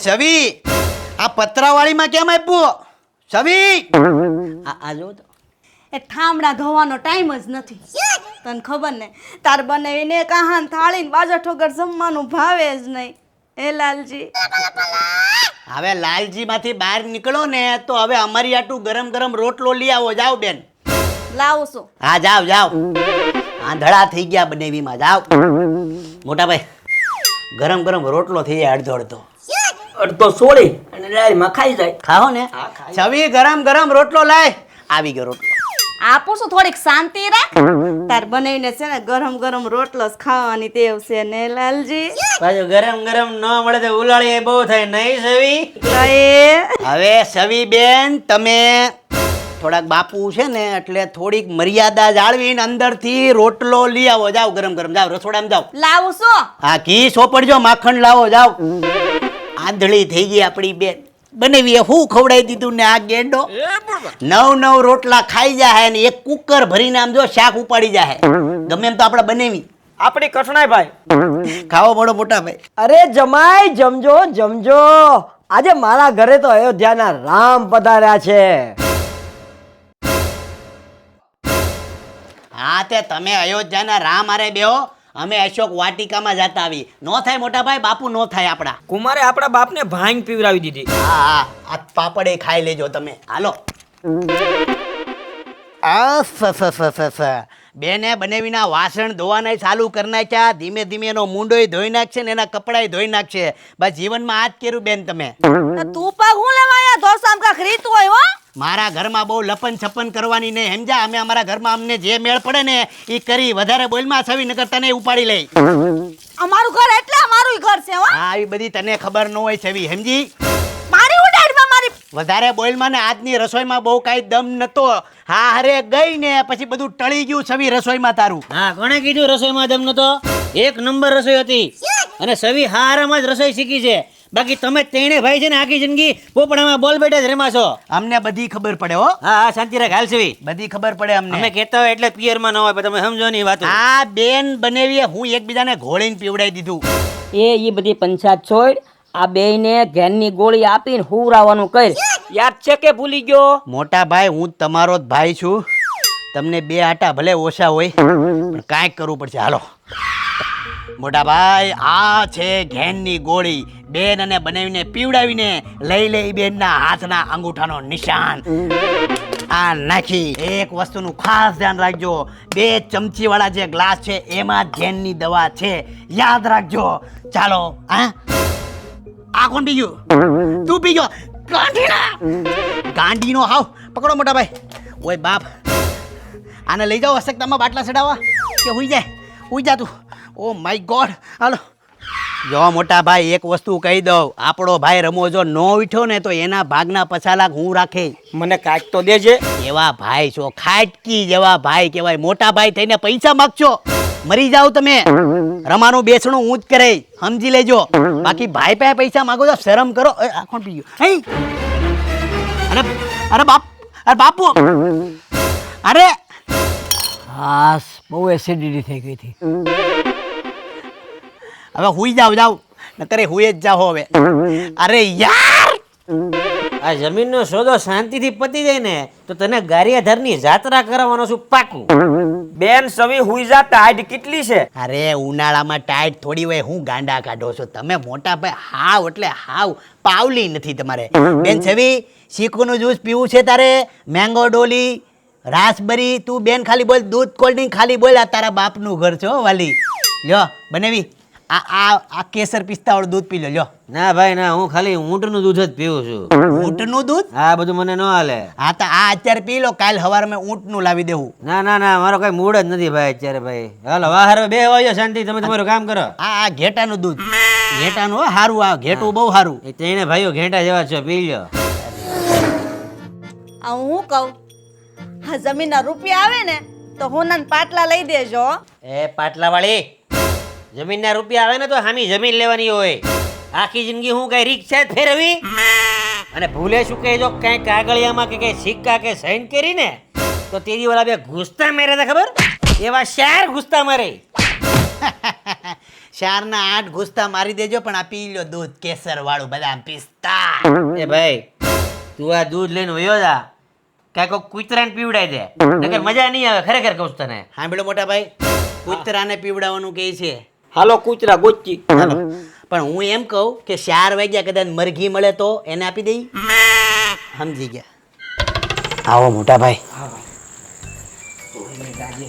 સવી આ પતરાવાળીમાં કેમ આપ્યું સવી આ જો તો એ ઠામડા ધોવાનો ટાઈમ જ નથી. તને ખબર ને તાર બનાવીને કહાન થાળીને બાજા ઠોકર જમવાનું ભાવે જ નહીં. એ લાલજી હવે લાલજી માંથી બહાર નીકળો ને તો હવે અમારી આટલું ગરમ ગરમ રોટલો લઈ આવો. જાઓ બેન. લાવું છું. હા જાઓ જાઓ. આંધળા થઈ ગયા બનેવીમાં. જાઓ મોટા ભાઈ ગરમ ગરમ રોટલો થઈ જાય અડધો અડધો અડધો સોળી અને ડાળમાં ખાઈ જાય. ખાઓ ને છવી ગરમ ગરમ રોટલો લાય. આવી ગયો રોટલો. આપું છું થોડીક શાંતિ રાખ. તાર બનાવીને છે ને ગરમ ગરમ રોટલો જ ખાવાની ટેવ છે ને લાલજી. પાછું ગરમ ગરમ ન મળે તો ઉલાળી બહુ થાય નહીં સવી? કઈ હવે સવી બેન તમે થોડાક બાપુ છે ને એટલે થોડીક મર્યાદા જાળવીને અંદરથી રોટલો લઈ આવો. જાઓ ગરમ ગરમ. જાઓ રસોડામાં જાઓ. લાવું છું. હા ઘી સોપડજો માખણ લાવો. જાઓ. આંધળી થઈ ગઈ આપણી બેન. બનેવી હું ખવડાવી દીધું ને આ ગેંડો 9 રોટલા ખાઈ જાય ને એક કુકર ભરીને આમ જો શાક ઉપાડી જાય. ગમે એમ તો આપણે બનેવી આપણી કઠણાઈ ભાઈ. ખાવો પડો મોટા ભાઈ. અરે જમાઈ જમજો જમજો. આજે મારા ઘરે તો અયોધ્યાના રામ પધાર્યા છે. હા તે તમે અયોધ્યાના રામ આરે બેહો. અમે અશોક વાટિકામાં જતા આવી. નો થાય મોટા ભાઈ. બાપુ નો થાય આપડા. કુમારે આપણા બાપને ભાંગ પીવરાવી દીધી. હા હા આ પાપડે ખાઈ લેજો તમે. હાલો બેને બનેવીના વાસણ ધોવાના ચાલુ કરી નાખ્યા. ધીમે ધીમે એનો મૂંડોય ધોઈ નાખશે ને એના કપડાય ધોઈ નાખશે. બસ જીવનમાં આ જ કર્યું બેન તમે. તું પગ હું લેવાયા ધોસામ કાક રીત હોય હો. મારા ઘરમાં બહુ લપન છપન કરવાની નહીં સમજા. અમે અમારા ઘરમાં અમને જે મેળ પડે ને એ કરી. વધારે બોલમાં છવી નકર તને ઉપાડી લઈ. અમારું ઘર એટલે અમારું ઘર છે હો. હા આવી બધી તને ખબર ન હોય છવી સમજી. મારી ઉડાડમાં મારી વધારે બોલમાં ને આજની રસોઈમાં બહુ કાંઈ દમ નતો. હા હરે ગઈ ને પછી બધું ટળી ગયું છવી રસોઈમાં તારું. હા કોણે કીધું રસોઈમાં દમ નતો? એક નંબર રસોઈ હતી અને સવી હારામાં જ રસોઈ શીખી છે. બાકી તમે તેણે ભાઈ છે ને આખી જિંદગી પોપડામાં બોલ બેઠા જ રમા છો. અમને બધી ખબર પડે હો. હા હા શાંતિ રાખ હાલ સવી. બધી ખબર પડે અમને. અમે કહેતા હોય એટલે પિયરમાં ન હોય પણ તમે સમજો ની વાત. આ બેન બનેવીએ હું એકબીજાને ઘોળીને પીવડાવી દીધું. એ બધી પંચાયત છોડ. આ બેયને ઘેનની ગોળી આપીને હુરાવાનું કર. યાદ છે કે ભૂલી ગયો? મોટા ભાઈ હું તમારો જ ભાઈ છું. તમને બે આટા ભલે ઓછા હોય પણ કાંઈક કરવું પડશે. હાલો મોટા ભાઈ આ છે ઘેનની ગોળી. બેન અને બનાવીને પીવડાવીને લઈ લે બેનના હાથના અંગૂઠાનો નિશાન. આ નાખી એક વસ્તુનું ખાસ ધ્યાન રાખજો. 2 ચમચી વાળા જે ગ્લાસ છે એમાં ઘેનની દવા છે. યાદ રાખજો. ચાલો. હા આ કોણ પી ગયું? તું પી ગયો? ગાંડીનો હાવ પકડો મોટા ભાઈ. ઓય બાપ આને લઈ જાઓ અશક્તામાં બાટલા ચડાવવા કે હુઈ જાય. હુઈ જા તું. Oh my God. હાલો જો મોટા ભાઈ એક વસ્તુ કહી દઉં. આપણો ભાઈ રમો જો નો ઉઠ્યો ને તો એના ભાગના પછાલા હું રાખે. મને કાંઈક તો દેજે. એવા ભાઈ છો. ખાટકી જેવા ભાઈ કહેવાય. મોટા ભાઈ થઈને પૈસા માગશો મરી જાવ તમે. રમાનું બેસણું હું જ કરે સમજી લેજો. બાકી ભાઈ પાસે પૈસા માગો તો શરમ કરો. આ કોણ પી ગયું? હે અરે અરે બાપ અરે બાપુ અરે હાસ બહુ એસિડિટી થઈ ગઈ હતી. હવે હુઈ જાવ જાવ નકરે હુઈ જ જાઓ હવે. અરે યાર આ જમીનનો સોદો શાંતિથી પતી જાય ને તો તને ગારિયાધારની જાત્રા કરાવવાનો છું પાકું. બેન સવી હુઈ જા. ટાઈડ કેટલી છે? અરે ઉનાળામાં ટાઈટ થોડી હોય. હું ગાંડા કાઢો છો તમે મોટા ભાઈ. હાવ એટલે હાવ પાવલી નથી તમારે. બેન છવી ચીકુનું જ્યુસ પીવું છે તારે? મેંગો ડોલી રાસબરી? તું બેન ખાલી બોલ દૂધ કોલ્ડ ડ્રિંક ખાલી બોલ. આ તારા બાપનું ઘર છો વાલી. લ્યો બનેવી આ આ આ કેસર પિસ્તા વાળું દૂધ પી લો. લ્યો. ના ભાઈ ના હું ખાલી ઊંટનું દૂધ જ પીવું છું. ઊંટનું દૂધ? આ બધું મને ન હાલે. હા તો આ અત્યારે પી લો. કાલ સવારમાં ઊંટનું લાવી દેવું. ના ના ના મારો કઈ મૂડ જ નથી ભાઈ અત્યારે ભાઈ. હાલો વાહર બે વાગ્યો શાંતિ. તમે તમારું કામ કરો. આ ઘેટાનું દૂધ. ઘેટાનું હો સારું. આ ઘેટું બહુ સારું. એ તેણે ભાઈઓ ઘેંટા જેવા છો પી લ્યો. હું કહું હા જમીનના રૂપિયા આવે ને તો હોના પાટલા લઈ દેજો. એ પાટલા વાળી જમીનના રૂપિયા આવે ને તો હામી જમીન લેવાની હોય. આખી જિંદગી હું કઈ રિક્ષા જ ફેરવી અને ભૂલે શું કે જો કઈ કાગળિયામાં કે કઈ સિક્કા કે સાઈન કરી ને તો તેરી વાળા બે ઘૂસતા મારે ખબર એવા શાર ઘૂસતા મારે. શારના 8 ઘૂસતા મારી દેજો, પણ આ પી લો દૂધ કેસર વાળું બદામ પિસ્તા. એ ભાઈ તું આ દૂધ લઈને વયો જા, કાંઈ કોઈ કૂતરાને પીવડાવી દે, નકર મજા નહીં આવે. ખરેખર કહું છું તને. સાંભળો મોટા ભાઈ, કૂતરાને પીવડાવવાનું કહે છે. હાલો કૂતરા ગોચી. હાલો. પણ હું એમ કહું કે 4 વાગ્યા કદાચ મરઘી મળે તો એને આપી દઈ. સમજી ગયા? આવો મોટા ભાઈ,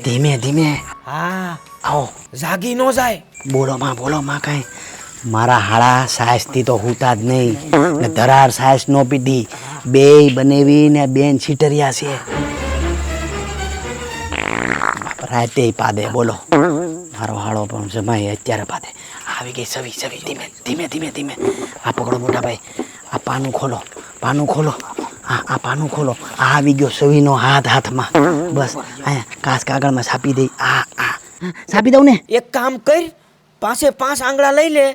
ધીમે ધીમે. હા આવો. જાગી નો જાય. બોલો માં કાંઈ. મારા હાળા સાયસથી તો હુતા જ નહીં ને ધરાર સાયસ નો પીધી, બેય બનેવી ને બેન છીટરિયા છે. રાતે પાદે. બોલો મારો હાળો પણ જમાય અત્યારે પાદે. આવી ગઈ સવી. ધીમે. આ પકડો મોટા ભાઈ, આ પાનું ખોલો. આ પાનું ખોલો. આ આવી ગયો સવીનો હાથમાં. બસ અહીંયા કાચ કાગળમાં છાપી દઈ. છાપી દઉં ને? એક કામ કર, પાસે 5 આંગળા લઈ લે,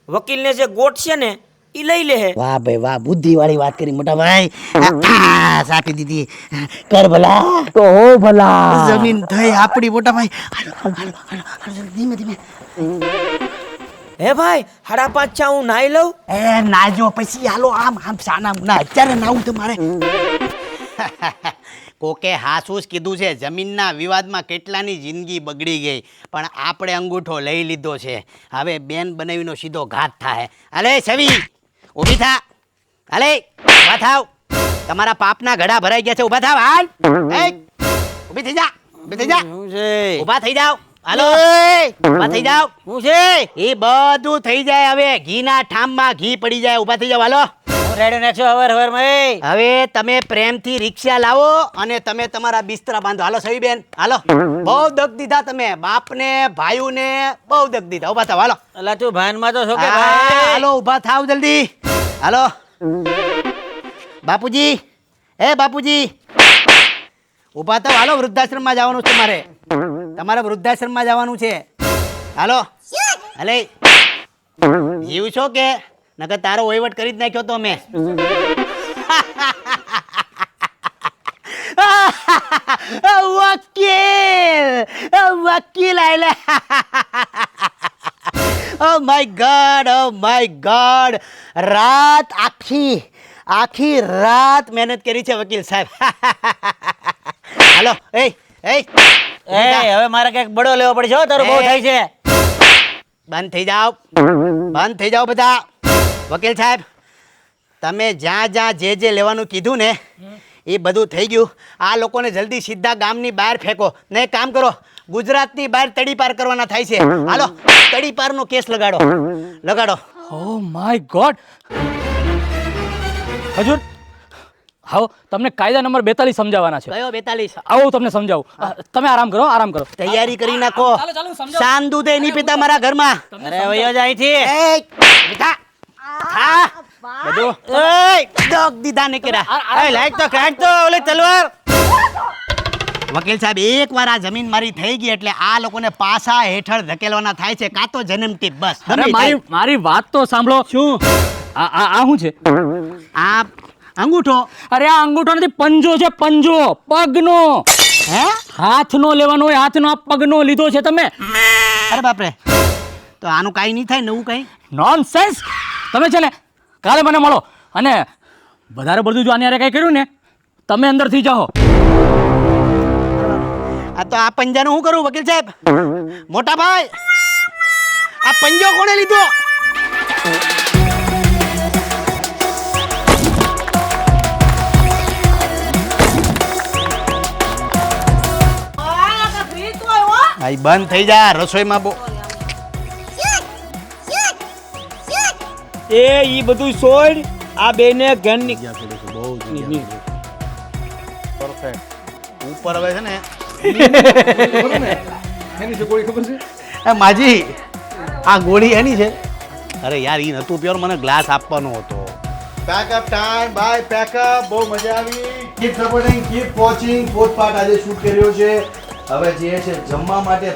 વકીલને જે ગોટ છે ને ઈ લઈ લે. વાહ ભાઈ વાહ, બુદ્ધિ વાળી વાત કરી મોટા ભાઈ. સાપી દીધી. કર ભલા તો હો ભલા. જમીન થઈ આપણી મોટા ભાઈ. હાલો, ધીમે. હે ભાઈ 5:30 ચા હું નાઈ લઉં. એ નાજો પછી હાલો. આમ સાના ના અત્યારે નાવું તમારે. કોકે હાસુસ કીધું છે, જમીનના વિવાદમાં કેટલાની જિંદગી બગડી ગઈ, પણ આપણે અંગૂઠો લઈ લીધો છે. હવે બેન બનાવીનો સીધો ઘાત થાય. અલે સવી ઊભી થા. અલે ઊભા થાવ. તમારા પાપના ઘડા ભરાઈ ગયા છે. ઊભા થાવ. હાલ ઊભી થઈ જા. શું છે? ઊભા થઈ જાવ. હાલો ઊભા થઈ જાવ. શું છે? એ બધું થઈ જાય. હવે ઘીના ઠામમાં ઘી પડી જાય. ઊભા થઈ જાવ. હાલો. હું રેડી નાખશો હવારમાં. હવે તમે પ્રેમથી રિક્ષા લાવો અને તમે તમારા બિસ્તરા બાંધો. હાલો સવી બેન, હાલો. બહુ દગ દીધા તમે, બાપને ભાઈઓને બહુ દગ દીધા. ઊભા થાવ. હાલો. અલા તું ભાનમાં તો છો કે હા, ભાઈ? હાલો ઊભા થાવ જલ્દી. હાલો બાપુજી, બાપુજી ઊભા થાવ. હાલો, વૃદ્ધાશ્રમમાં જવાનું છે તમારે વૃદ્ધાશ્રમમાં જવાનું છે. હાલો. અલે જીવ છો કે નકર તારો વહીવટ કરી જ નાખ્યો તો મેં. વકીલ આયલા. Oh my God. રાત આખી રાત મહેનત કરી છે વકીલ સાહેબ. હાલો. એ હવે મારે કઈક બડો લેવો પડશે હો, તારું બહુ થાય છે. બંધ થઈ જાઓ બધા. વકીલ સાહેબ, તમે જ્યાં જે લેવાનું કીધું ને એ બધું થઈ ગયું. આ લોકોને જલ્દી સીધા ગામની બહાર ફેંકો. ને એક કામ કરો, ગુજરાતની બહાર તડીપાર કરવાના થાય છે. હાલો, તડીપારનો કેસ લગાડો. Oh my God. હજુર આવો, તમને કાયદા નંબર 42 સમજાવવાના છે. કયો 42? આવો હું તમને સમજાવું. તમે આરામ કરો. તૈયારી કરી નાખો. ચાલો, સમજાવો. શાન દૂધ એ નહીં પીતા મારા ઘરમાં. અરે વયો જાય અહીંથી. બધું દગ દીધા ને કેરા. લાઈટ તો કાઢ તો ઓલી તલવાર. વકીલ સાહેબ, એકવાર આ જમીન મારી થઈ ગઈ એટલે આ લોકોને પાસા હેઠળ ધકેલવાના થાય છે, કાં તો જન્મ ટીપ. બસ અરે મારી વાત તો સાંભળો. શું આ શું છે? આ અંગૂઠો. અરે આ અંગૂઠો નથી, પંજો છે. પંજો પગનો. હે? હાથનો લેવાનો હોય, હાથનો. આ પગનો લીધો છે તમે. અરે બાપરે, તો આનું કાંઈ નહીં થાય નવું કાંઈ? નોનસેન્સ. તમે છે ને કાલે મને મળો, અને વધારે બધું જો આની હારે કઈ કર્યું ને, તમે અંદર થઈ જાઓ. આ તો આ પંજાનું શું કરું વકીલ સાહેબ? મોટા ભાઈ, આ પંજો કોણે લીધો? ભાઈ બંધ થઈ જા. રસોઈમાં બહુ ઈ બધું છોડ, આ બેને ઘરની ઉપર હવે છે ને માજી, આ ગોળી એની છે. અરે યાર, ઈ નતું પ્યોર, મને ગ્લાસ આપવાનો હતો. Pack up time bye pack up. બહુ મજા આવી. Keep supporting, keep watching. Fourth part આજે શૂટ કર્યો છે. હવે જે છે જમવા માટે